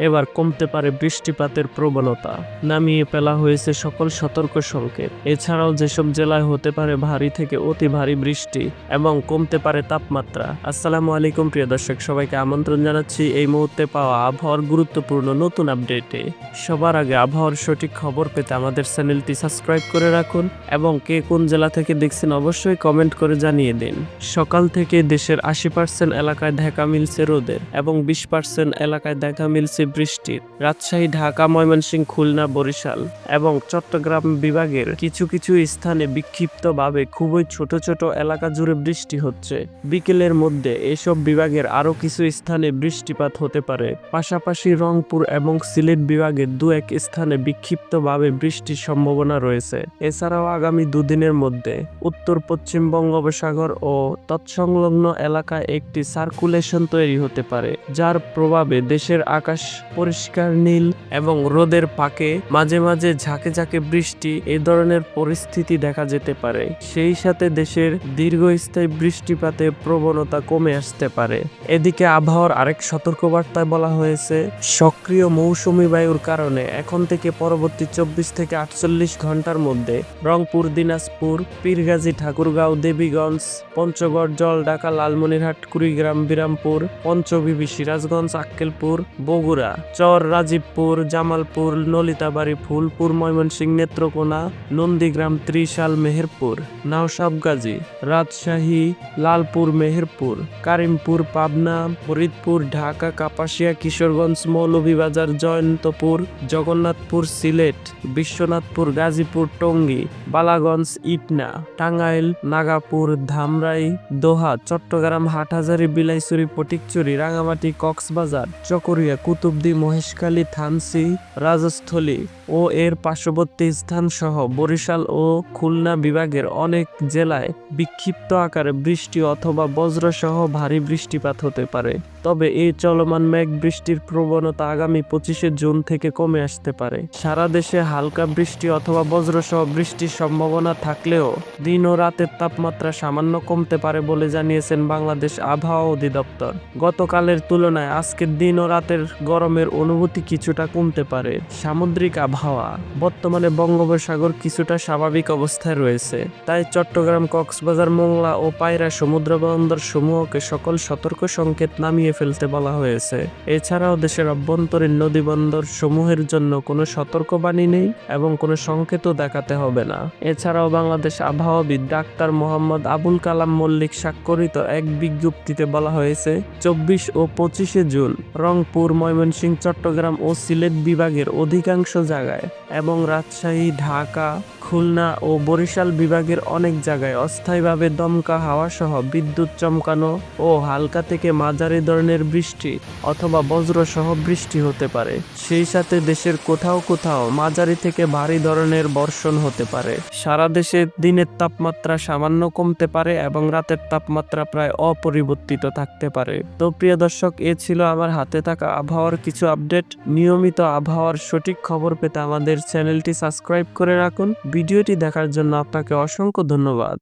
এবার কমতে পারে বৃষ্টিপাতের প্রবণতা। নামিয়ে ফেলা হয়েছে সকল সতর্ক সংকেত। এছাড়াও যেসব জেলায় হতে পারে ভারী থেকে অতি ভারী বৃষ্টি এবং কমতে পারে তাপমাত্রা। আসসালামু আলাইকুম প্রিয় দর্শক, সবাইকে আমন্ত্রণ জানাচ্ছি এই মুহূর্তে পাওয়া আবহাওয়ার গুরুত্বপূর্ণ নতুন আপডেটে। সবার আগে আবহাওয়ার সঠিক খবর পেতে আমাদের চ্যানেলটি সাবস্ক্রাইব করে রাখুন এবং কে কোন জেলা থেকে দেখছেন অবশ্যই কমেন্ট করে জানিয়ে দিন। সকাল থেকে দেশের 80% এলাকায় দেখা মিলছে রোদের এবং 20% এলাকায় দেখা মিলছে বৃষ্টির। রাজশাহী, ঢাকা, ময়মনসিংহ, খুলনা, বরিশাল এবং চট্টগ্রাম বিভাগের কিছু কিছু স্থানে বিক্ষিপ্তভাবে খুবই ছোট ছোট এলাকা জুড়ে বৃষ্টি হচ্ছে। বিকেলের মধ্যে এসব বিভাগের আরও কিছু স্থানে বৃষ্টিপাত হতে পারে। পাশাপাশি রংপুর এবং সিলেট বিভাগের দু এক স্থানে বিক্ষিপ্তভাবে বৃষ্টির সম্ভাবনা রয়েছে। এছাড়াও আগামী দুদিনের মধ্যে উত্তর পশ্চিম বঙ্গোপসাগর ও তৎসংলগ্ন এলাকায় একটি সার্কুলেশন তৈরি হতে পারে, যার প্রভাবে দেশের আকাশ পরিষ্কার নীল এবং রোদের ফাঁকে মাঝে মাঝে ঝাঁকে ঝাঁকে বৃষ্টি এই ধরনের পরিস্থিতি দেখা যেতে পারে। সেই সাথে দেশের দীর্ঘস্থায়ী বৃষ্টিপাতের প্রবণতা কমে আসতে পারে। এদিকে আবহাওয়ার আরেক সতর্কবার্তায় বলা হয়েছে, সক্রিয় মৌসুমী বায়ুর কারণে এখন থেকে পরবর্তী 24 থেকে 48 ঘন্টার মধ্যে রংপুর, দিনাজপুর, পীরগাজী, ঠাকুরগাঁও, দেবীগঞ্জ, পঞ্চগড়, জলঢাকা, লালমনিরহাট, কুড়িগ্রাম, বিরামপুর, পঞ্চবিবি, সিরাজগঞ্জ, আক্কেলপুর, বগুড়া, চর, রাজীবপুর, জামালপুর, নলিতাবাড়ী, ফুলপুর, ময়মনসিংহ, নেত্রকোনা, নন্দীগ্রাম, ত্রিশাল, মেহেরপুর, নওশাবগাজী, রাজশাহী, লালপুর, মেহেরপুর, কারিমপুর, পাবনা, ফরিদপুর, ঢাকা, কাপাসিয়া, কিশোরগঞ্জ, মৌলভীবাজার, জয়ন্তপুর, জগন্নাথপুর, সিলেট, বিশ্বনাথপুর, গাজীপুর, টঙ্গী, বালাগঞ্জ, ইটনা, টাঙ্গাইল, নাগাপুর, ধামরাই, দোহা, চট্টগ্রাম, হাটহাজারী, বিলাইছড়ি, ফটিকছড়ি, রাঙামাটি, কক্সবাজার, চকরিয়া, কুতুবদী, মহেশখালী, থানচি, রাজস্থলী ও এর পার্শ্ববর্তী স্থান সহ বরিশাল ও খুলনা বিভাগের অনেক জেলায় বিক্ষিপ্ত আকারে বৃষ্টি অথবা বজ্রসহ ভারী বৃষ্টিপাত হতে পারে। তবে এই চলমান মেঘ বৃষ্টির প্রবণতা আগামী 25 জুন থেকে কমে আসতে পারে। সারা দেশে হালকা বৃষ্টি অথবা বজ্রসহ বৃষ্টির সম্ভাবনা থাকলেও দিন ও রাতের তাপমাত্রা সামান্য কমতে পারে বলে জানিয়েছেন বাংলাদেশ আবহাওয়া অধিদপ্তর। গতকালের তুলনায় আজকের দিন ও রাতের গরমের অনুভূতি কিছুটা কমতে পারে। সামুদ্রিক আবহাওয়া, বর্তমানে বঙ্গোপসাগর কিছুটা স্বাভাবিক অবস্থায় রয়েছে, তাই চট্টগ্রাম, কক্সবাজার, মোংলা ও পায়রা সমুদ্র বন্দর সমূহকে সকল সতর্ক সংকেত নামিয়ে ফেলতে বলা হয়েছে। এছাড়াও দেশের অভ্যন্তরীণ নদী বন্দর সমূহের জন্য কোনো সতর্কবাণী নেই এবং কোনো সংকেতও দেখাতে হবে না। এছাড়াও বাংলাদেশ আবহাওয়াবিদ ডাক্তার মোহাম্মদ আবুল কালাম মল্লিক স্বাক্ষরিত এক বিজ্ঞপ্তিতে বলা হয়েছে, 24 ও 25 জুন রংপুর, ময়মনসিংহ, চট্টগ্রাম ও সিলেট বিভাগের অধিকাংশ জায়গায় এবং রাজশাহী, ঢাকা, খুলনা ও বরিশাল বিভাগের অনেক জায়গায় অস্থায়ীভাবে দমকা হাওয়া সহ বিদ্যুৎ চমকানো ও হালকা থেকে মাঝারি ধরনের বৃষ্টি অথবা বজ্রসহ বৃষ্টি হতে পারে। সেই সাথে দেশের কোথাও কোথাও মাঝারি থেকে ভারী ধরনের বর্ষণ হতে পারে। সারা দেশে দিনের তাপমাত্রা সামান্য কমতে পারে এবং রাতের তাপমাত্রা প্রায় অপরিবর্তিত থাকতে পারে। তো প্রিয় দর্শক, এ ছিল আমার হাতে থাকা আবহাওয়ার কিছু আপডেট। নিয়মিত আবহাওয়ার সঠিক খবর পেতে আমাদের চ্যানেলটি সাবস্ক্রাইব করে রাখুন। ভিডিওটি দেখার জন্য আপনাকে অসংখ্য ধন্যবাদ।